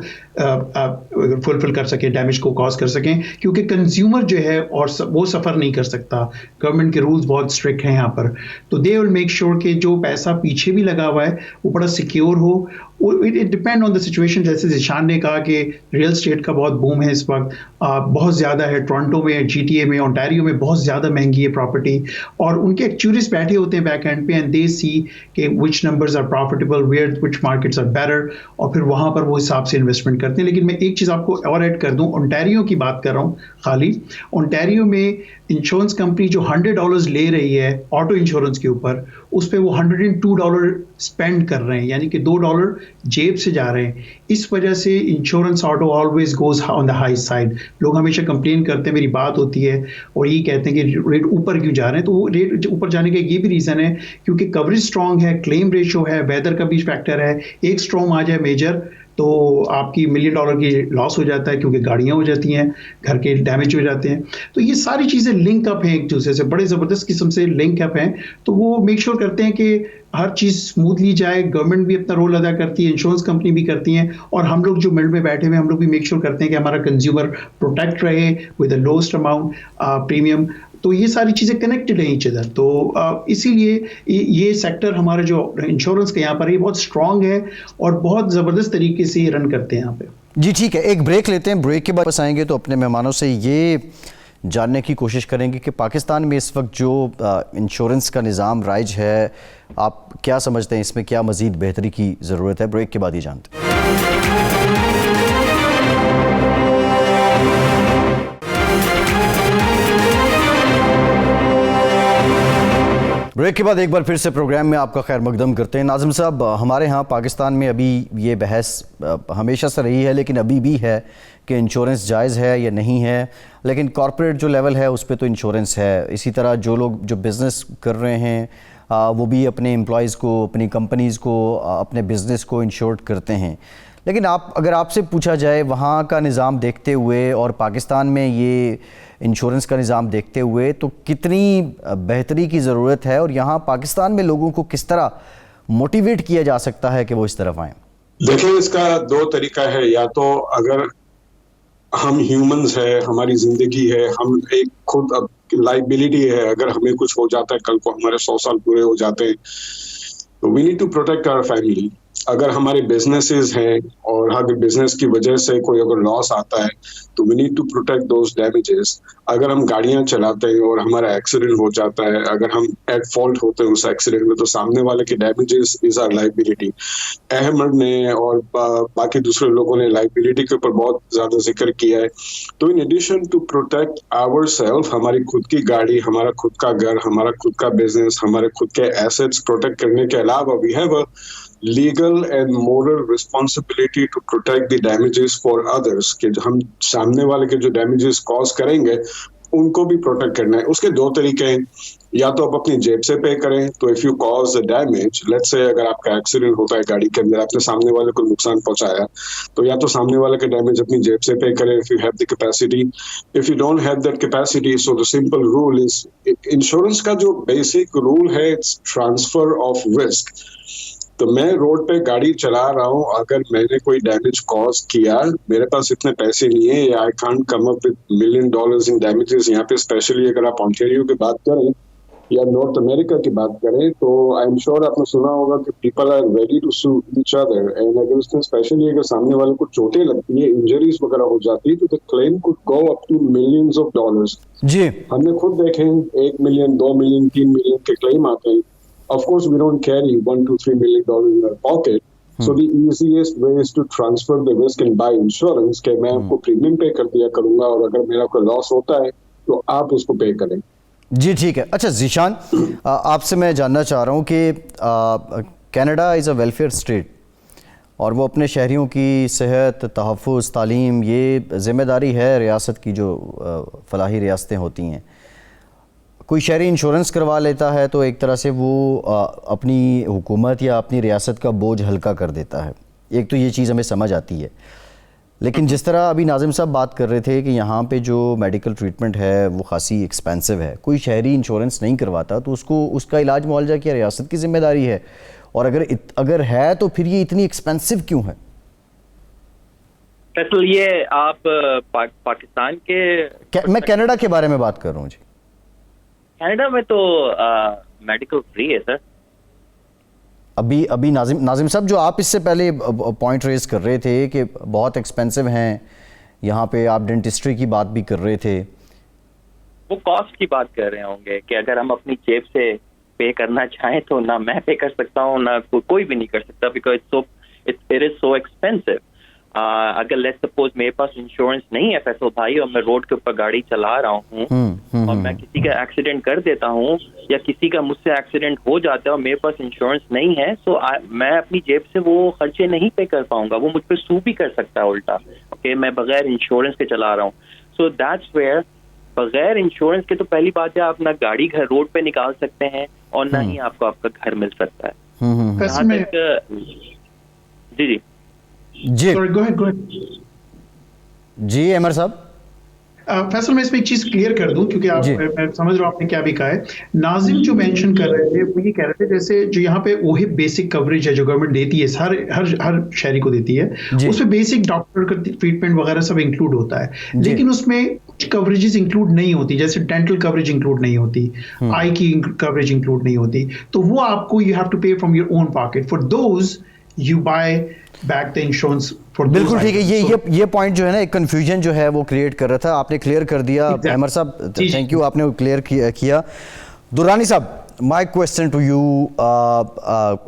[SPEAKER 2] फुलफिल कर सके, डैमेज को कॉज कर सकें, क्योंकि कंज्यूमर जो है और वो सफ़र नहीं कर सकता। गवर्नमेंट के रूल्स बहुत स्ट्रिक्ट हैं यहाँ पर, तो दे विल मेक श्योर कि जो पैसा पीछे भी लगा हुआ है वो बड़ा सिक्योर हो। It depend on the situation. जैसे जिशान ने कहा कि रियल स्टेट का बहुत बूम है इस वक्त, बहुत ज़्यादा है। टोरंटो में, GTA में, ओंटारियो में बहुत ज़्यादा महंगी है प्रॉपर्टी, और उनके एक्चुअरीज बैठे होते हैं बैक एंड पे, एंड दे सी कि which numbers are profitable, where which markets are better, और फिर वहाँ पर वो हिसाब से इन्वेस्टमेंट करते हैं। लेकिन मैं एक चीज़ आपको और ऐड कर दूँ, ओंटारियो की बात कर रहा हूँ खाली। ओंटारियो में इंश्योरेंस कंपनी जो $100 ले रही है ऑटो इंश्योरेंस के ऊपर, उस पर वो $102 स्पेंड कर रहे हैं, यानी कि $2 जेब से जा रहे हैं। इस वजह से insurance auto always goes on the high side. लोग हमेशा कंप्लेन करते हैं, मेरी बात होती है और ये कहते हैं कि रेट ऊपर क्यों जा रहे हैं। तो वो रेट ऊपर जाने का ये भी रीज़न है क्योंकि कवरेज स्ट्रॉन्ग है, क्लेम रेशियो है, वेदर का भी फैक्टर है। एक स्ट्रॉन्ग आ जाए मेजर तो आपकी $1 मिलियन की लॉस हो जाता है, क्योंकि गाड़ियाँ हो जाती हैं, घर के डैमेज हो जाते हैं। तो ये सारी चीज़ें लिंक अप हैं एक दूसरे से, बड़े ज़बरदस्त किस्म से लिंक अप हैं। तो वो मेक श्योर करते हैं कि हर चीज़ स्मूथली जाए। गवर्नमेंट भी अपना रोल अदा करती है, इंश्योरेंस कंपनी भी करती हैं, और हम लोग जो मिड में बैठे हुए हम लोग भी मेक श्योर करते हैं कि हमारा कंज्यूमर प्रोटेक्ट रहे with the lowest amount premium. तो ये सारी चीज़ें कनेक्टेड हैं ईच अदर। तो इसीलिए ये सेक्टर हमारा जो इंश्योरेंस का यहाँ पर ये बहुत स्ट्रांग है और बहुत ज़बरदस्त तरीके से ये रन करते हैं यहाँ पे।
[SPEAKER 1] जी ठीक है, एक ब्रेक लेते हैं। ब्रेक के बाद वापस आएंगे तो अपने मेहमानों से ये जानने की कोशिश करेंगे कि पाकिस्तान में इस वक्त जो इंश्योरेंस का निज़ाम राइज है, आप क्या समझते हैं, इसमें क्या मज़ीद बेहतरी की ज़रूरत है? ब्रेक के बाद ही जानते हैं। ब्रेक के बाद एक बार फिर से प्रोग्राम में आपका खैर मकदम करते हैं। नाज़िम साहब, हमारे यहाँ पाकिस्तान में अभी ये बहस हमेशा से रही है, लेकिन अभी भी है कि इंश्योरेंस जायज़ है या नहीं है, लेकिन कॉर्पोरेट जो लेवल है उस पर तो इंश्योरेंस है। इसी तरह जो लोग जो बिज़नेस कर रहे हैं वो भी अपने एम्प्लॉयज़ को, अपनी कंपनीज़ को, अपने बिज़नेस को इंश्योर्ड करते हैं। लेकिन अगर आपसे पूछा जाए वहाँ का निज़ाम देखते हुए और पाकिस्तान में ये इंश्योरेंस का निज़ाम देखते हुए, तो कितनी बेहतरी की ज़रूरत है, और यहाँ पाकिस्तान में लोगों को किस तरह मोटिवेट किया जा सकता है कि वो इस तरफ आएँ?
[SPEAKER 5] देखिए, इसका दो तरीका है। या तो अगर हम ह्यूमंस है, हमारी जिंदगी है, हम एक खुद लाइबिलिटी है, अगर हमें कुछ हो जाता है, कल को हमारे 100 साल पूरे हो जाते हैं, तो we need to protect our family. अगर हमारे बिजनेसेस हैं और अगर बिजनेस की वजह से कोई अगर लॉस आता है तो we need to protect those damages. अगर हम गाड़ियां चलाते हैं और हमारा एक्सीडेंट हो जाता है, अगर हम एट फॉल्ट होते हैं उस एक्सीडेंट में, तो सामने वाले के damages is our liability. Ahmed ने और बाकी दूसरे लोगों ने लाइबिलिटी के ऊपर बहुत ज्यादा जिक्र किया है। तो in addition to protect ourself, हमारी खुद की गाड़ी, हमारा खुद का घर, हमारा खुद का बिजनेस, हमारे खुद के एसेट्स प्रोटेक्ट करने के अलावा we have a legal and moral responsibility to protect the damages for others, कि हम सामने वाले के जो damages cause करेंगे उनको भी प्रोटेक्ट करना है। उसके दो तरीके हैं, या तो आप अपनी जेब से पे करें, तो if you cause damage, let's say अगर आपका एक्सीडेंट होता है गाड़ी के अंदर, आपने सामने वाले को नुकसान पहुंचाया, तो या तो सामने वाले का डैमेज अपनी जेब से पे करें if you have the capacity. If you don't have that capacity, so the simple rule is, insurance का जो बेसिक रूल है, इट्स ट्रांसफर ऑफ रिस्क। तो मैं रोड पे गाड़ी चला रहा हूँ, अगर मैंने कोई डैमेज कॉज किया, मेरे पास इतने पैसे नहीं है, I can't come up with $1 million in damages. यहाँ पे स्पेशली अगर आप ऑन्टेरियो की बात करें या नॉर्थ अमेरिका की बात करें, तो आई एम श्योर आपने सुना होगा कि people are ready to sue each other, and अगर उसमें स्पेशली अगर सामने वाले को चोटें लगती है, इंजरीज वगैरह हो जाती है, तो the claim could go up to millions of dollars।
[SPEAKER 1] जी,
[SPEAKER 5] हमने खुद देखे 1 million, 2 million, 3 million के क्लेम आते हैं। Of course, we don't carry $1, $2, $3 million in our pocket. So the easiest way is to transfer the risk and buy insurance। कि मैं आपको प्रीमियम पे कर दिया करूंगा, और अगर मेरा कोई लॉस होता है तो आप उसको पे करें।
[SPEAKER 1] जी ठीक है। अच्छा ज़ीशान, आपसे मैं जानना चाह रहा हूँ कि Canada is a welfare state और वो अपने शहरियों की सेहत, तहफ़्फ़ुज़, तालीम, ये ज़िम्मेदारी है रियासत की, जो फलाही रियासतें होती हैं। कोई शहरी इंश्योरेंस करवा लेता है तो एक तरह से वो अपनी हुकूमत या अपनी रियासत का बोझ हल्का कर देता है। एक तो ये चीज़ हमें समझ आती है, लेकिन जिस तरह अभी नाजिम साहब बात कर रहे थे कि यहाँ पे जो मेडिकल ट्रीटमेंट है वो खासी एक्सपेंसिव है, कोई शहरी इंश्योरेंस नहीं करवाता तो उसका इलाज मुआवजा क्या रियासत की ज़िम्मेदारी है? और अगर है तो फिर ये इतनी एक्सपेंसिव क्यों है?
[SPEAKER 4] फैसल, ये आप पाकिस्तान के
[SPEAKER 1] मैं कनाडा के बारे में बात कर रहा हूँ जी।
[SPEAKER 4] कनाडा में तो मेडिकल फ्री है सर।
[SPEAKER 1] अभी नाजिम साहब, जो आप इससे पहले पॉइंट रेज कर रहे थे कि बहुत एक्सपेंसिव हैं, यहाँ पे आप डेंटिस्ट्री की बात भी कर रहे थे,
[SPEAKER 4] वो कॉस्ट की बात कर रहे होंगे कि अगर हम अपनी जेब से पे करना चाहें तो ना मैं पे कर सकता हूँ, ना कोई भी नहीं कर सकता, because it is so expensive. अगर लेट्स सपोज मेरे पास इंश्योरेंस नहीं है फैसल भाई, और मैं रोड के ऊपर गाड़ी चला रहा हूँ और मैं किसी का एक्सीडेंट कर देता हूँ या किसी का मुझसे एक्सीडेंट हो जाता है और मेरे पास इंश्योरेंस नहीं है, तो मैं अपनी जेब से वो खर्चे नहीं पे कर पाऊंगा। वो मुझ पर सू भी कर सकता है उल्टा, ओके, मैं बगैर इंश्योरेंस के चला रहा हूँ। सो दैट्स वेयर बगैर इंश्योरेंस के तो पहली बात है आप ना गाड़ी घर रोड पे निकाल सकते हैं और ना ही आपको आपका घर मिल सकता है। जी
[SPEAKER 1] जी
[SPEAKER 2] Sorry, go ahead.
[SPEAKER 1] जी अमर साहब।
[SPEAKER 2] फैसल, मैं इसमें एक चीज क्लियर कर दूं, क्योंकि मैं समझ रहा हूं आपने क्या भी कहा है। नाजिम जो मेंशन कर रहे थे वो ये कह रहे थे जैसे जो यहाँ पे वही बेसिक कवरेज है जो गवर्नमेंट देती है, हर शहरी को देती है, उसमें बेसिक डॉक्टर का ट्रीटमेंट वगैरह सब इंक्लूड होता है, लेकिन उसमें कुछ कवरेजेस इंक्लूड नहीं होती, जैसे डेंटल कवरेज इंक्लूड नहीं होती, आई की कवरेज इंक्लूड नहीं होती, तो वो आपको यू हैव टू पे from your own pocket. For those you buy back the insurance.
[SPEAKER 1] बिल्कुल ठीक है। ये पॉइंट जो है ना, एक कंफ्यूजन जो है वो क्रिएट कर रहा था, आपने क्लियर कर दिया अमर साहब, थैंक यू, आपने क्लियर किया। दुरानी साहब, माय क्वेश्चन टू यू,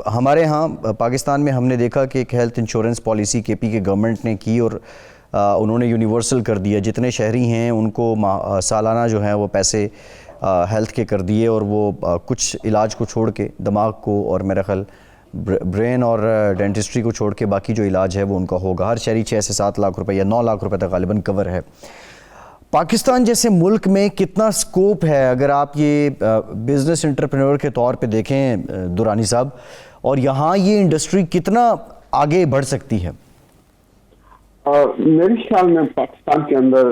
[SPEAKER 1] हमारे यहाँ पाकिस्तान में हमने देखा कि एक हेल्थ इंश्योरेंस पॉलिसी केपी के गवर्नमेंट ने की और उन्होंने यूनिवर्सल कर दिया, जितने शहरी हैं उनको सालाना जो है वो पैसे हेल्थ के कर दिए, और वो कुछ इलाज को छोड़ के, दिमाग को और मेरा ख्याल ब्रेन और डेंटिस्ट्री को छोड़ के बाकी जो इलाज है वो उनका होगा। हर शहरी 6 से 7 लाख रुपए या 9 लाख रुपए तक गालिबन कवर है। पाकिस्तान जैसे मुल्क में कितना स्कोप है, अगर आप ये बिजनेस एंटरप्रेन्योर के तौर पे देखें दुरानी साहब, और यहाँ ये इंडस्ट्री कितना आगे बढ़ सकती है?
[SPEAKER 3] मेरे ख्याल में पाकिस्तान के अंदर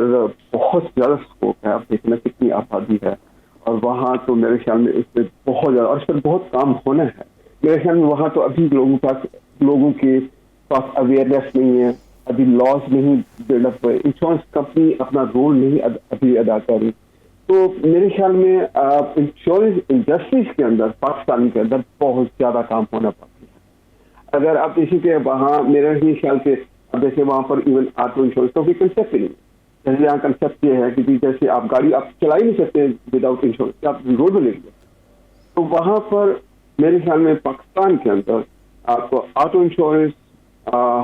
[SPEAKER 3] बहुत ज़्यादा स्कोप है। आप देखना कितनी आबादी है, और वहाँ तो मेरे ख्याल में इसमें बहुत ज़्यादा, और इस पर बहुत काम होना है। मेरे ख्याल में वहाँ तो अभी लोगों के पास अवेयरनेस नहीं है, अभी लॉज नहीं बिल्डअप हुए, इंश्योरेंस कंपनी अपना रोल नहीं अभी अदा कर रही। तो मेरे ख्याल में इंश्योरेंस इंडस्ट्रीज के अंदर, पाकिस्तान के अंदर बहुत ज़्यादा काम होना बाकी है। अगर आप देखें कि वहाँ मेरे ही ख्याल से, अब जैसे वहाँ पर इवन ऑटो इंश्योरेंस का कोई कंसेप्ट ही नहीं। जैसे यहाँ कंसेप्ट ये है कि जैसे आप गाड़ी आप चला ही नहीं सकते विदाउट इंश्योरेंस, आप रोड में लेंगे। तो वहाँ पर मेरे ख्याल में पाकिस्तान के अंदर आपको ऑटो इंश्योरेंस,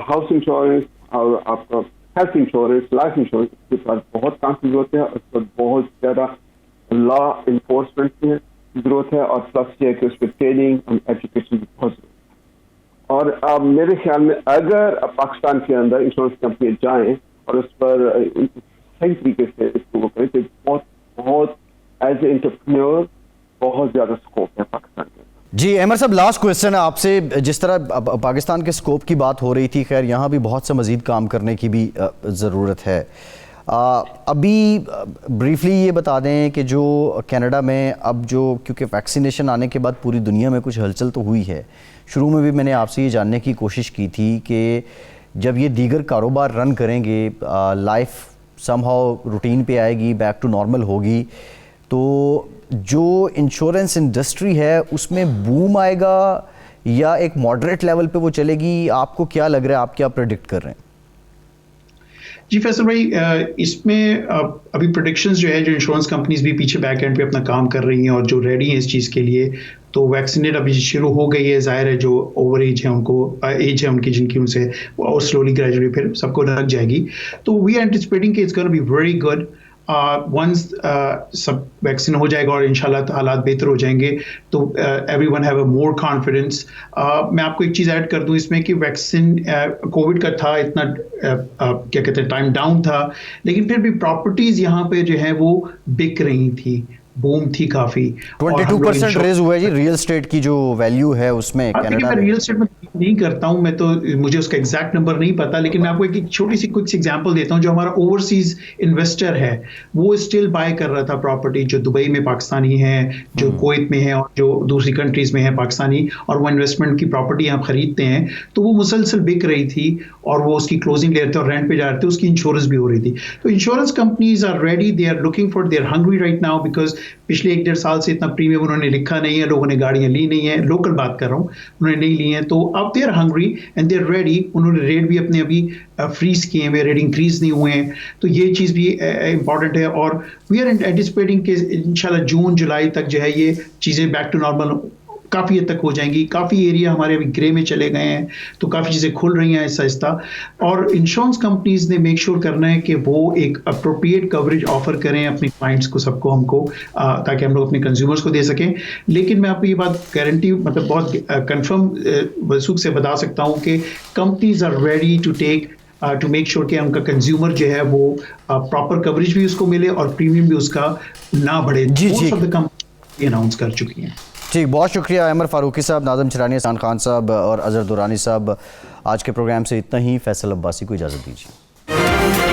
[SPEAKER 3] हाउस इंश्योरेंस और आपका हेल्थ इंश्योरेंस, लाइफ इंश्योरेंस के पास बहुत काम की जरूरत है। उस पर बहुत ज़्यादा लॉ इन्फोर्समेंट की जरूरत है, और प्लस ये कि उस पर ट्रेनिंग और एजुकेशन की बहुत जरूरत है। और मेरे ख्याल में अगर पाकिस्तान के अंदर इंश्योरेंस कंपनी जाएं और उस पर सही तरीके से इसको करें तो बहुत बहुत एज ए एंटरप्रेन्योर बहुत ज़्यादा स्कोप है पाकिस्तान के।
[SPEAKER 1] जी अहमद साहब, लास्ट क्वेश्चन है आपसे। जिस तरह पाकिस्तान के स्कोप की बात हो रही थी, खैर यहाँ भी बहुत सा मज़ीद काम करने की भी ज़रूरत है। अभी ब्रीफली ये बता दें कि जो कनाडा में अब जो, क्योंकि वैक्सीनेशन आने के बाद पूरी दुनिया में कुछ हलचल तो हुई है, शुरू में भी मैंने आपसे ये जानने की कोशिश की थी कि जब ये दीगर कारोबार रन करेंगे, लाइफ समहाउ रूटीन पे आएगी, बैक टू नॉर्मल होगी, तो जो इंश्योरेंस इंडस्ट्री है उसमें बूम आएगा या एक मॉडरेट लेवल पे वो चलेगी? आपको क्या लग रहा है, आप क्या प्रेडिक्ट कर रहे हैं?
[SPEAKER 2] जी फैसल भाई, इसमें अभी प्रोडिक्शंस जो है, जो इंश्योरेंस कंपनीज भी पीछे बैक एंड पे अपना काम कर रही हैं और जो रेडी हैं इस चीज़ के लिए, तो वैक्सीनेट अभी शुरू हो गई है। जाहिर है जो ओवर एज है उनको, एज है उनकी जिनकी, उनसे और स्लोली ग्रेजुअली फिर सबको लग जाएगी। तो वी आर एंटिसिपेटिंग कि it's gonna be very good once सब वैक्सीन हो जाएगा और इंशाल्लाह हालात बेहतर हो जाएंगे तो everyone have a more confidence. मैं आपको एक चीज़ ऐड कर दूं इसमें कि वैक्सीन कोविड का था, इतना क्या कहते हैं टाइम डाउन था, लेकिन फिर भी प्रॉपर्टीज़ यहाँ पे जो है वो बिक रही थी, बूम थी काफ़ी।
[SPEAKER 1] 22% रेज हुआ है जी रियल एस्टेट की जो वैल्यू है उसमें कनाडा में।
[SPEAKER 2] रियल एस्टेट में नहीं करता हूं मैं, तो मुझे उसका एग्जैक्ट नंबर नहीं पता, लेकिन मैं आपको एक छोटी सी क्विक एग्जांपल देता हूं। जो हमारा ओवरसीज इन्वेस्टर है वो स्टिल बाय कर रहा था प्रॉपर्टी, जो दुबई में पाकिस्तानी है, जो कुवैत में है और जो दूसरी कंट्रीज में है पाकिस्तानी, और वो इन्वेस्टमेंट की प्रॉपर्टी यहाँ खरीदते हैं, तो वो मुसलसल बिक रही थी और वो उसकी क्लोजिंग ले रहे थे और रेंट पे जा रहे थे, उसकी इंश्योरेंस भी हो रही थी। तो insurance companies are ready, they are looking for, they are hungry right now, because पिछले 1-1.5 साल से इतना प्रीमियम उन्होंने लिखा नहीं है, लोगों ने गाड़ियां ली नहीं है, लोकल बात कर रहा हूँ, उन्होंने नहीं ली हैं, तो अब they are hungry and they are ready. उन्होंने रेट भी अपने अभी फ्रीज किए हैं, रेट इंक्रीज नहीं हुए हैं, तो ये चीज़ भी इंपॉर्टेंट है। और वी आर एंटिसिपेटिंग कि इंशाल्लाह जून जुलाई तक जो है ये चीज़ें बैक टू नॉर्मल काफ़ी हद तक हो जाएंगी। काफ़ी एरिया हमारे अभी ग्रे में चले गए हैं, तो काफ़ी चीज़ें खुल रही हैं आहिस्ता आहिस्ता। और इंश्योरेंस कंपनीज ने मेक श्योर करना है कि वो एक अप्रोप्रिएट कवरेज ऑफर करें अपने क्लाइंट्स को, सबको, हमको, ताकि हम लोग अपने कंज्यूमर्स को दे सकें। लेकिन मैं आपको ये बात गारंटी, मतलब बहुत कंफर्म वसूख से बता सकता हूँ कि companies are ready to take to make sure कि उनका कंज्यूमर जो है वो प्रॉपर कवरेज भी उसको मिले और प्रीमियम भी उसका ना बढ़े। Most of the company announce कर चुकी हैं।
[SPEAKER 1] ठीक, बहुत शुक्रिया अमर फारूकी साहब, नाज़िम चिरानी, एहसान खान साहब और अजहर दुरानी साहब। आज के प्रोग्राम से इतना ही। फैसल अब्बासी को इजाज़त दीजिए।